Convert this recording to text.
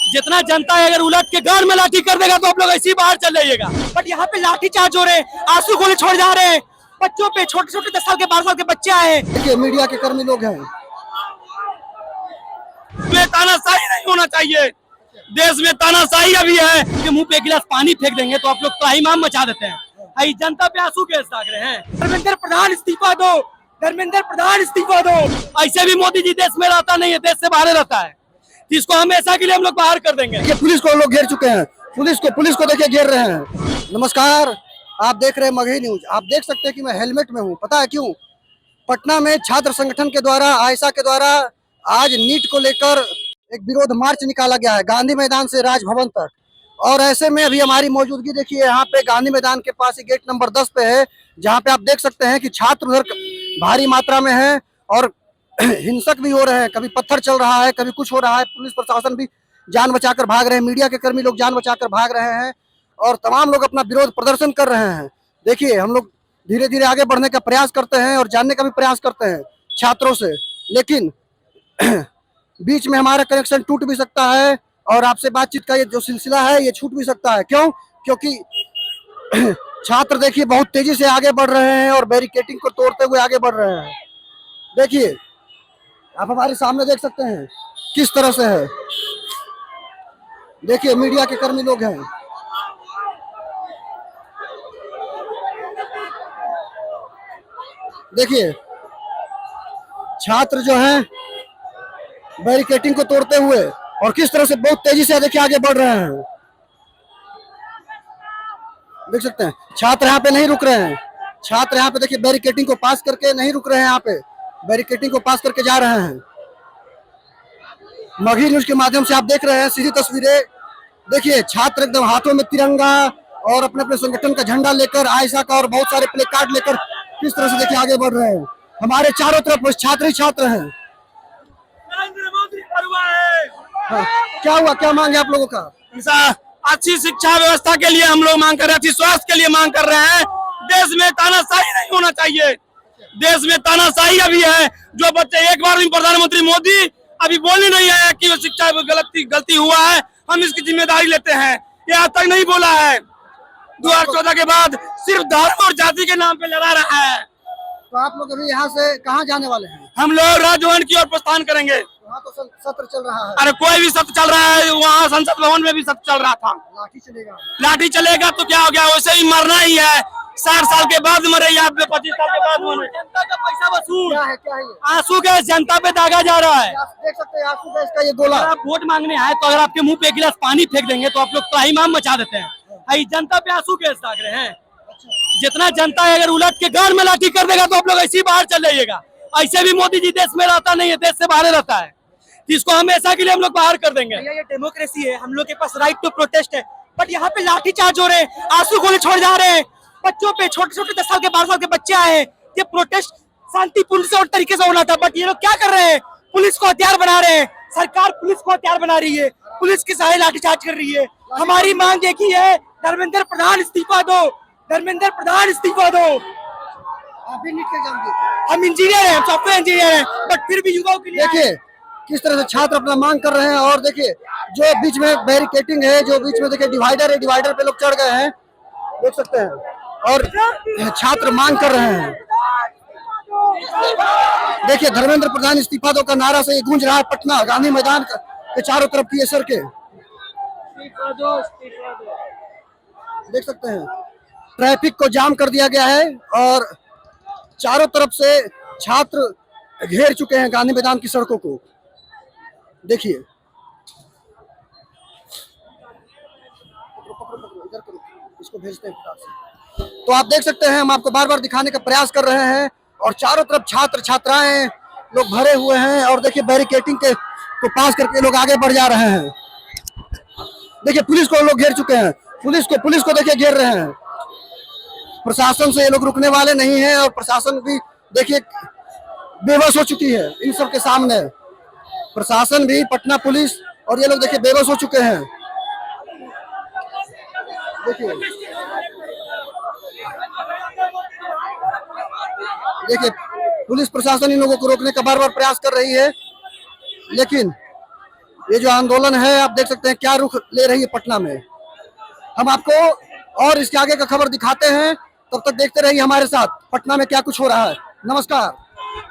जितना जनता है अगर उलट के गाड़ में लाठी कर देगा तो आप लोग ऐसे ही बाहर चल जाइएगा। बट यहाँ पे लाठी चार्ज हो रहे हैं, आंसू गोले छोड़ जा रहे हैं बच्चों पे, छोटे छोटे 10 साल के 12 साल के बच्चे आए हैं। देखिए मीडिया के कर्मी लोग हैं। में तानाशाही नहीं होना चाहिए, देश में तानाशाही अभी है कि मुंह पे एक गिलास पानी फेंक देंगे तो आप लोग त्राहिमाम मचा देते हैं। आई जनता पे आंसू गैस दाग रहे हैं। धर्मेंद्र प्रधान इस्तीफा दो, धर्मेंद्र प्रधान इस्तीफा दो। ऐसे भी मोदी जी देश में रहता नहीं है, देश से बाहर रहता है, इसको हमेशा के लिए हम लोग बाहर कर देंगे। ये पुलिस को लोग घेर चुके हैं, पुलिस को देखिए घेर रहे हैं। नमस्कार, आप देख रहे हैं मगही न्यूज। आप देख सकते हैं कि मैं हेलमेट में हूँ, पता है क्यों? पटना में छात्र संगठन के द्वारा, आयशा के द्वारा आज नीट को लेकर एक विरोध मार्च निकाला गया है गांधी मैदान से राजभवन तक। और ऐसे में अभी हमारी मौजूदगी देखिए यहाँ पे गांधी मैदान के पास ही गेट नंबर 10 पे है, जहाँ पे आप देख सकते हैं कि छात्र उधर भारी मात्रा में है और हिंसक भी हो रहे हैं, कभी पत्थर चल रहा है, कभी कुछ हो रहा है। पुलिस प्रशासन भी जान बचाकर भाग रहे हैं, मीडिया के कर्मी लोग जान बचाकर भाग रहे हैं और तमाम लोग अपना विरोध प्रदर्शन कर रहे हैं। देखिए हम लोग धीरे धीरे आगे बढ़ने का प्रयास करते हैं और जानने का भी प्रयास करते हैं छात्रों से, लेकिन बीच में हमारा कनेक्शन टूट भी सकता है और आपसे बातचीत का ये जो सिलसिला है ये छूट भी सकता है। क्यों? क्योंकि छात्र देखिए बहुत तेजी से आगे बढ़ रहे हैं और बैरिकेडिंग को तोड़ते हुए आगे बढ़ रहे हैं। देखिए आप हमारे सामने देख सकते हैं किस तरह से है। देखिए मीडिया के कर्मी लोग हैं। देखिए छात्र जो हैं बैरिकेडिंग को तोड़ते हुए और किस तरह से बहुत तेजी से देखिए आगे बढ़ रहे हैं। देख सकते हैं छात्र यहाँ पे नहीं रुक रहे हैं, छात्र यहाँ पे देखिए बैरिकेडिंग को पास करके नहीं रुक रहे हैं, यहाँ पे बैरिकेडिंग को पास करके जा रहे हैं। मगही न्यूज के माध्यम से आप देख रहे हैं सीधी तस्वीरें। देखिए छात्र एकदम हाथों में तिरंगा और अपने अपने संगठन का झंडा लेकर, आयशा का और बहुत सारे प्ले कार्ड लेकर किस तरह से देखिए आगे बढ़ रहे हैं। हमारे चारों तरफ बस छात्र ही छात्र हैं। हाँ, क्या हुआ, क्या मांग है आप लोगों का? अच्छी शिक्षा व्यवस्था के लिए हम लोग मांग कर रहे हैं, अच्छी स्वास्थ्य के लिए मांग कर रहे हैं। देश में तानाशाही नहीं होना चाहिए, देश में तानाशाही अभी है। जो बच्चे एक बार भी प्रधानमंत्री मोदी अभी बोलने नहीं आया कि वो शिक्षा गलती हुआ है, हम इसकी जिम्मेदारी लेते हैं। ये आज तक नहीं बोला है। 2014 के बाद सिर्फ धर्म और जाति के नाम पे लड़ा रहा है। तो आप लोग अभी यहाँ से कहाँ जाने वाले हैं? हम लोग राजभवन की ओर प्रस्थान करेंगे। वहाँ तो सत्र चल रहा है। अरे कोई भी सत्र चल रहा है, वहाँ संसद भवन में भी सत्र चल रहा था। लाठी चलेगा, लाठी चलेगा तो क्या हो गया, वैसे ही मरना ही है। 60 साल के बाद मरे या 25 साल के बाद मरे। जनता का पैसा वसूल क्या है, क्या है ये? आंसू गैस जनता पे दागा जा रहा है। आप देख सकते हैं आंसू गैस का ये गोला। अगर आप वोट मांगने आए तो अगर आपके मुंह पे एक गिलास पानी फेंक देंगे तो आप लोग त्राहिमाम मचा देते हैं। आई जनता पे आंसू गैस दाग रहे हैं। जितना जनता है अगर उलट के गाड़ में लाठी कर देगा तो आप लोग ऐसे ही बाहर चल जाइएगा। ऐसे भी मोदी जी देश में रहता नहीं है, देश से बाहर रहता है, इसको हमेशा के लिए हम लोग बाहर कर देंगे। ये डेमोक्रेसी है, हम लोग के पास राइट टू प्रोटेस्ट है। बट यहाँ पे लाठी चार्ज हो रहे हैं, आंसू गोले छोड़ जा रहे हैं बच्चों पे, छोटे छोटे 10 साल के 12 साल के बच्चे आए हैं। ये प्रोटेस्ट शांतिपूर्ण से और तरीके से होना था, बट ये लोग क्या कर रहे हैं, पुलिस को हथियार बना रहे हैं। सरकार पुलिस को हथियार बना रही है, पुलिस के सहारे लाठी चार्ज कर रही है। हमारी मांग एक ही है, धर्मेंद्र प्रधान इस्तीफा दो, धर्मेंद्र प्रधान इस्तीफा दो। आप भी नीट के एग्जाम दिए? हम इंजीनियर हैं, सॉफ्टवेयर इंजीनियर हैं, बट फिर भी युवाओं के लिए देखिए किस तरह से छात्र अपना मांग कर रहे हैं। और देखिए जो बीच में बैरिकेडिंग है, जो बीच में देखिए डिवाइडर है, डिवाइडर पे लोग चढ़ गए हैं, देख सकते हैं, और छात्र मांग कर रहे हैं। देखिए धर्मेंद्र प्रधान इस्तीफा दो का नारा से ये गूंज रहा है पटना गांधी मैदान के चारों तरफ की सर के। देख सकते हैं ट्रैफिक को जाम कर दिया गया है और चारों तरफ से छात्र घेर चुके हैं गांधी मैदान की सड़कों को। देखिए इसको भेजते हैं। तो आप देख सकते हैं हम आपको बार बार दिखाने का प्रयास कर रहे हैं और चारों तरफ छात्र छात्राएं लोग भरे हुए हैं और देखिए बैरिकेडिंग के को पास करके लोग आगे बढ़ जा रहे हैं। देखिए पुलिस को लोग घेर चुके हैं, पुलिस को देखिए घेर रहे हैं। प्रशासन से ये लोग रुकने वाले नहीं हैं और प्रशासन भी देखिए बेबस हो चुकी है इन सब के सामने। प्रशासन भी, पटना पुलिस और ये लोग देखिए बेबस हो चुके हैं। देखिए पुलिस प्रशासन इन लोगों को रोकने का बार बार प्रयास कर रही है, लेकिन ये जो आंदोलन है आप देख सकते हैं क्या रुख ले रही है पटना में। हम आपको और इसके आगे का खबर दिखाते हैं, तब तक देखते रहिए हमारे साथ पटना में क्या कुछ हो रहा है। नमस्कार।